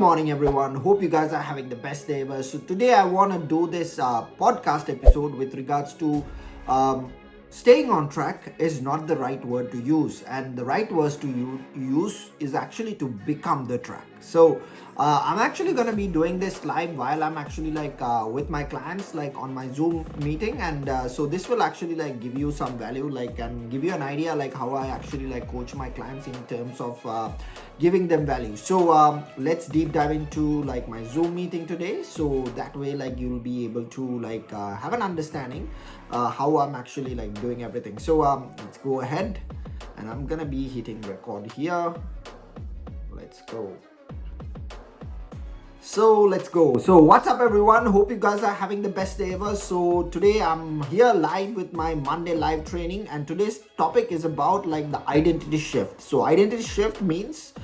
morning, everyone. Hope you guys are having the best day ever. So today I want to do this podcast episode with regards to um, staying on track is not the right word to use, and the right words to use is actually to become the track. So I'm actually going to be doing this live while I'm actually with my clients, like on my Zoom meeting, and so this will actually give you some value, and give you an idea how I actually coach my clients in terms of giving them value. So let's deep dive into my Zoom meeting today, so that way you'll be able to have an understanding how I'm actually doing everything. So let's go ahead, and I'm gonna be hitting record here. Let's go. So let's go. So what's up, everyone? Hope you guys are having the best day ever. So today I'm here live with my Monday live training, and today's topic is about the identity shift. So identity shift means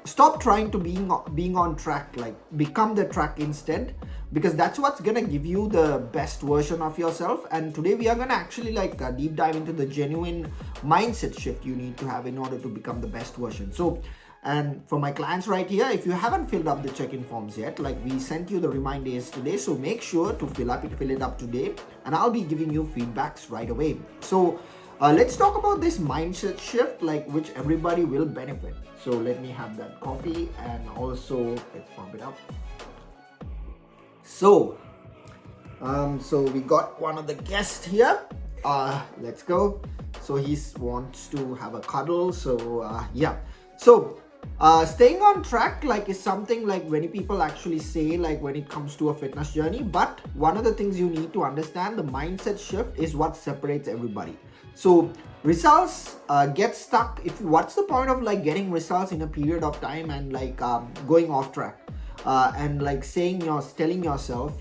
stop trying to being on track, become the track instead, because that's what's gonna give you the best version of yourself. And today we are gonna actually deep dive into the genuine mindset shift you need to have in order to become the best version. So, and for my clients right here, if you haven't filled up the check-in forms yet, we sent you the reminder yesterday, so make sure to fill it up today, and I'll be giving you feedbacks right away. So let's talk about this mindset shift, which everybody will benefit. So let me have that coffee, and also let's pump it up. So we got one of the guests here. Let's go. So he wants to have a cuddle. So yeah. So staying on track is something many people actually say when it comes to a fitness journey, but one of the things you need to understand, the mindset shift is what separates everybody. So results get stuck. What's the point of getting results in a period of time and going off track and telling yourself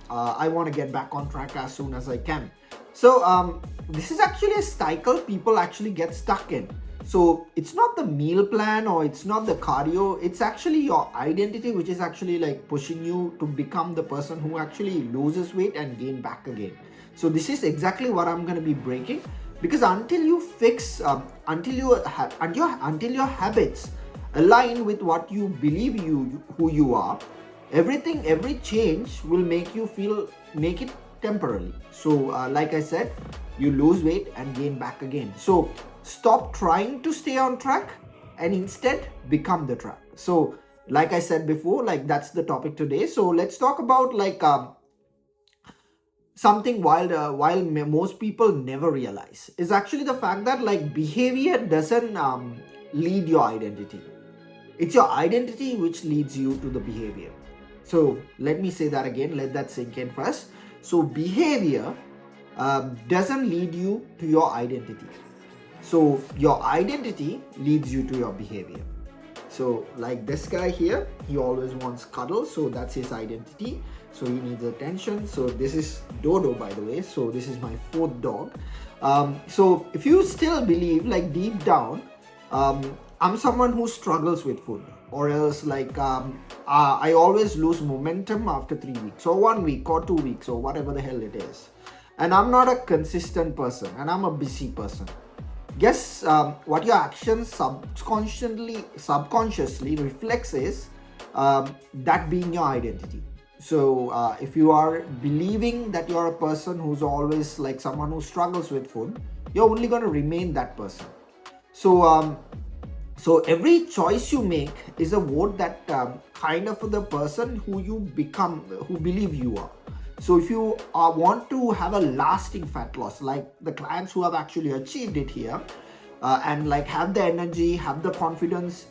I want to get back on track as soon as I can. So this is actually a cycle people actually get stuck in. So it's not the meal plan or it's not the cardio, it's actually your identity which is actually pushing you to become the person who actually loses weight and gain back again. So this is exactly what I'm going to be breaking, because until you fix until your habits align with what you believe who you are, every change will make it temporarily. So like I said, you lose weight and gain back again. So stop trying to stay on track and instead become the track. So like I said before, that's the topic today. So let's talk about something while most people never realize is actually the fact that behavior doesn't lead your identity. It's your identity which leads you to the behavior. So let me say that again, let that sink in first. So behavior doesn't lead you to your identity. So your identity leads you to your behavior. So this guy here, he always wants cuddle, so that's his identity. So he needs attention. So this is Dodo, by the way. So this is my fourth dog. So if you still believe deep down, I'm someone who struggles with food, or else I always lose momentum after 3 weeks or 1 week or 2 weeks or whatever the hell it is, and I'm not a consistent person and I'm a busy person. Guess what your actions subconsciously reflects is that being your identity. So if you are believing that you're a person who's always someone who struggles with food, you're only going to remain that person. So every choice you make is a vote that kind of for the person who you become, who believe you are. So if you want to have a lasting fat loss, like the clients who have actually achieved it here, and have the energy, have the confidence,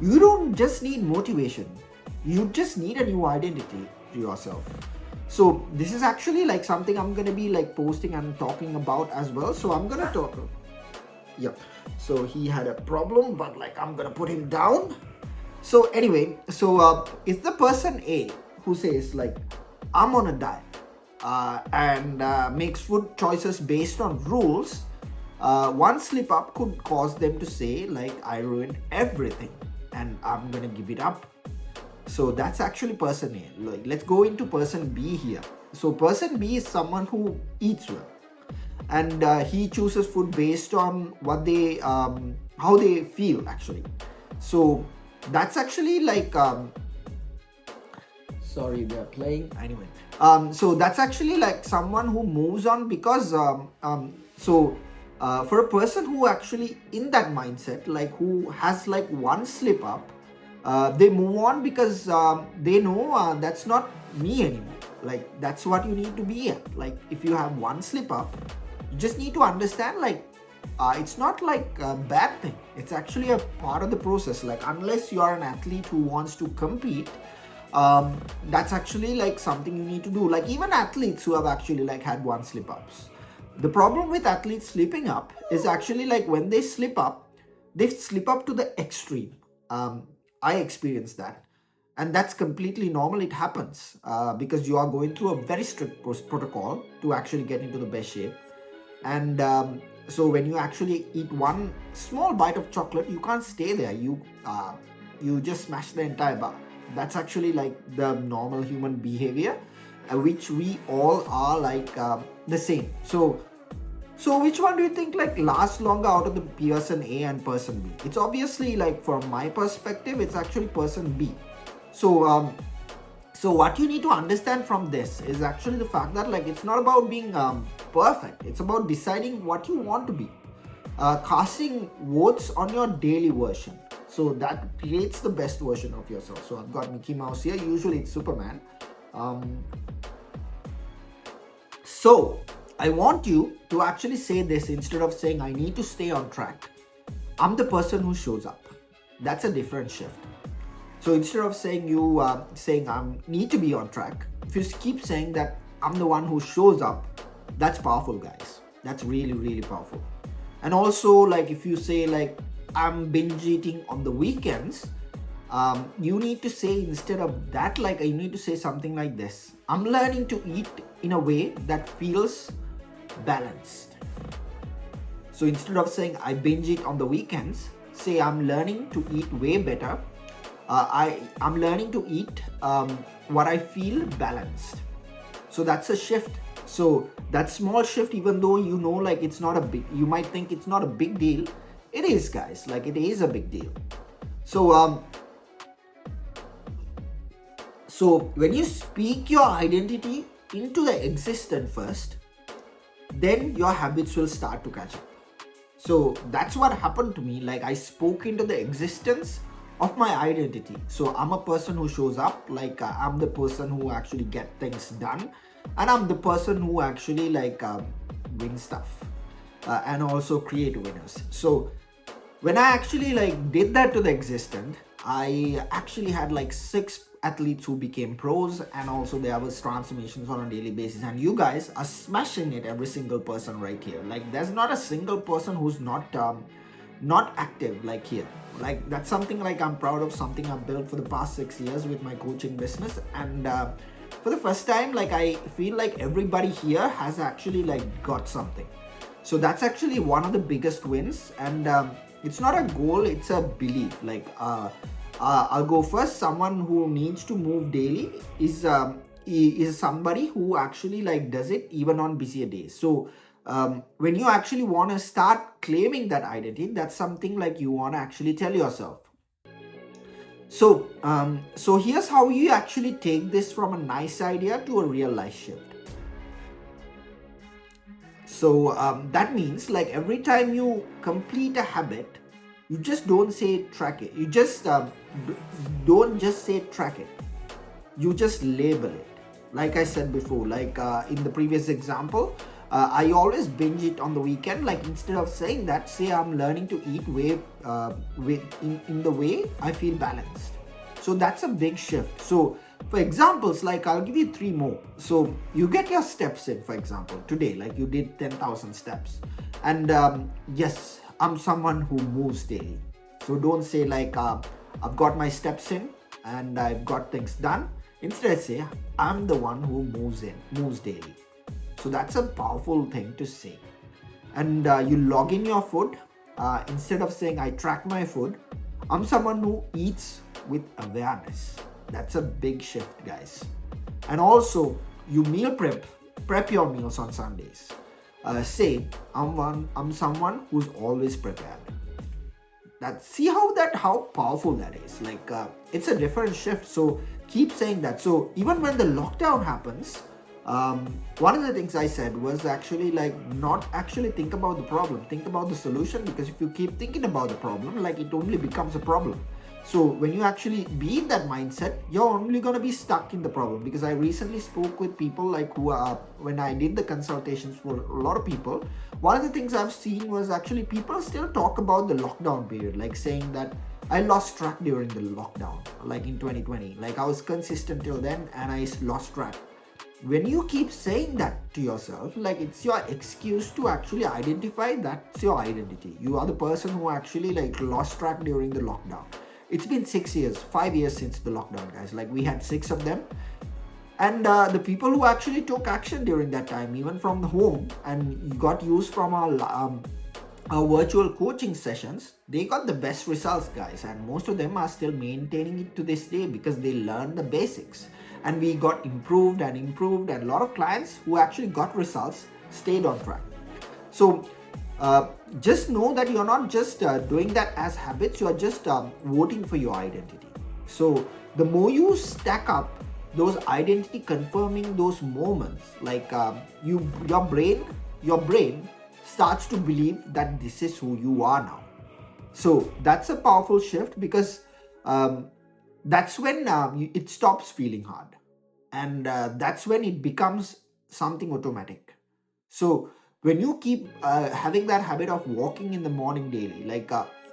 you don't just need motivation. You just need a new identity to yourself. So this is actually something I'm going to be posting and talking about as well. So I'm going to talk. Yep. So he had a problem, but I'm going to put him down. So anyway, so it's the person A who says I'm on a diet and makes food choices based on rules. One slip up could cause them to say I ruined everything and I'm gonna give it up. So that's actually person A. Let's go into person B here. So person B is someone who eats well, and he chooses food based on what they how they feel actually. So that's actually like sorry, they're playing anyway. So that's actually like someone who moves on because for a person who actually in that mindset, like who has like one slip up, they move on because they know that's not me anymore. Like that's what you need to be at. Like if you have one slip up, you just need to understand like it's not like a bad thing. It's actually a part of the process. Like unless you are an athlete who wants to compete, that's actually like something you need to do. Like even athletes who have actually like had one slip ups, the problem with athletes slipping up is actually like when they slip up, they slip up to the extreme. I experienced that, and that's completely normal. It happens because you are going through a very strict protocol to actually get into the best shape. And so when you actually eat one small bite of chocolate, you can't stay there. You just smash the entire bar. That's actually like the normal human behavior, which we all are like the same. So which one do you think like lasts longer out of the person A and person B? It's obviously like from my perspective, it's actually person B. So what you need to understand from this is actually the fact that like it's not about being perfect. It's about deciding what you want to be. Casting votes on your daily version. So that creates the best version of yourself. So I've got Mickey Mouse here. Usually it's Superman. So I want you to actually say this instead of saying I need to stay on track. I'm the person who shows up. That's a different shift. So instead of saying you saying I need to be on track, if you keep saying that I'm the one who shows up, that's powerful, guys. That's really, really powerful. And also like if you say like I'm binge eating on the weekends, you need to say instead of that, like you need to say something like this: I'm learning to eat in a way that feels balanced. So instead of saying I binge eat on the weekends, say I'm learning to eat way better. I'm learning to eat what I feel balanced. So that's a shift. So that small shift, even though you know like it's not a big, you might think it's not a big deal, it is, guys. Like it is a big deal. So when you speak your identity into the existence first, then your habits will start to catch up. So that's what happened to me. Like I spoke into the existence of my identity. So I'm a person who shows up, like I'm the person who actually get things done, and I'm the person who actually like win stuff and also create winners. So when I actually like did that to the existent, I actually had like 6 athletes who became pros, and also there was transformations on a daily basis. And you guys are smashing it, every single person right here. Like there's not a single person who's not active like here. Like that's something like I'm proud of, something I've built for the past 6 years with my coaching business. And for the first time, like I feel like everybody here has actually like got something. So that's actually one of the biggest wins. And it's not a goal, it's a belief. Like I'll go first. Someone who needs to move daily is somebody who actually like does it even on busier days. So when you actually want to start claiming that identity, that's something like you want to actually tell yourself. So so here's how you actually take this from a nice idea to a real life shift. So that means like every time you complete a habit, you just don't say track it. You just don't just say track it. You just label it. Like I said before, like in the previous example, I always binge it on the weekend. Like instead of saying that, say I'm learning to eat in the way I feel balanced. So that's a big shift. So for examples, like I'll give you 3 more. So you get your steps in, for example, today, like you did 10,000 steps. And yes, I'm someone who moves daily. So don't say like I've got my steps in and I've got things done. Instead say I'm the one who moves daily. So that's a powerful thing to say. And you log in your food. Instead of saying I track my food, I'm someone who eats with awareness. That's a big shift, guys. And also you meal prep your meals on Sundays. Say I'm someone who's always prepared. see how powerful that is. Like it's a different shift. So keep saying that. So even when the lockdown happens, one of the things I said was actually like not actually think about the problem, think about the solution, because if you keep thinking about the problem, like it only becomes a problem. So when you actually be in that mindset, you're only going to be stuck in the problem. Because I recently spoke with people like who are, when I did the consultations for a lot of people, one of the things I've seen was actually people still talk about the lockdown period, like saying that I lost track during the lockdown, like in 2020, like I was consistent till then and I lost track. When you keep saying that to yourself, like it's your excuse to actually identify that's your identity. You are the person who actually like lost track during the lockdown. It's been 6 years, 5 years since the lockdown, guys. Like we had 6 of them. And the people who actually took action during that time, even from the home, and got used from our virtual coaching sessions, they got the best results, guys. And most of them are still maintaining it to this day because they learned the basics. And we got improved, and a lot of clients who actually got results stayed on track. So just know that you're not just doing that as habits, you're just voting for your identity. So the more you stack up those identity confirming those moments, like your brain starts to believe that this is who you are now. So that's a powerful shift, because that's when it stops feeling hard, and that's when it becomes something automatic. So when you keep having that habit of walking in the morning daily, like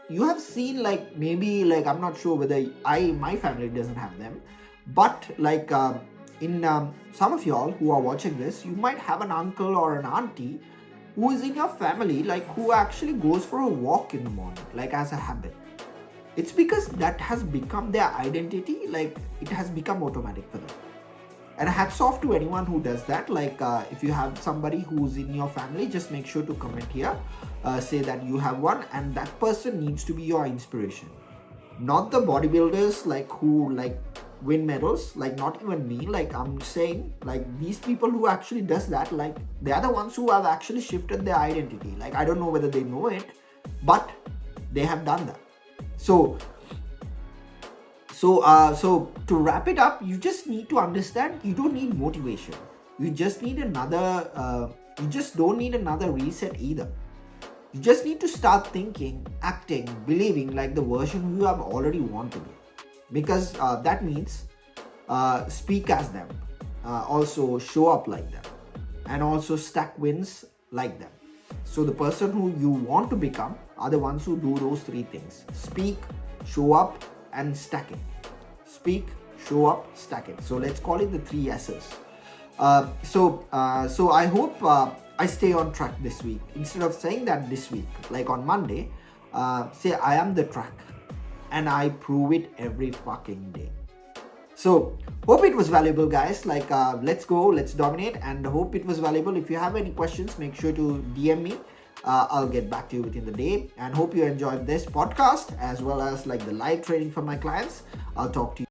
you have seen, like maybe, like I'm not sure whether my family doesn't have them, but like in some of y'all who are watching this, you might have an uncle or an auntie who is in your family, like who actually goes for a walk in the morning, like as a habit. It's because that has become their identity, like it has become automatic for them. And hats off to anyone who does that. Like if you have somebody who's in your family, just make sure to comment here, say that you have one, and that person needs to be your inspiration. Not the bodybuilders like who like win medals, like not even me. Like I'm saying, like these people who actually does that, like they are the ones who have actually shifted their identity. Like I don't know whether they know it, but they have done that. So to wrap it up, you just need to understand you don't need motivation. You just need you just don't need another reset either. You just need to start thinking, acting, believing like the version you have already want to be. Because that means speak as them, also show up like them, and also stack wins like them. So the person who you want to become are the ones who do those 3 things: speak, show up, and stack it. Speak, show up, stack it. So let's call it the 3 S's. So I hope I stay on track this week. Instead of saying that this week, like on Monday, say I am the track, and I prove it every fucking day. So hope it was valuable, guys. Like let's go, let's dominate, and hope it was valuable. If you have any questions, make sure to DM me. I'll get back to you within the day, and hope you enjoyed this podcast as well as like the live training for my clients. I'll talk to you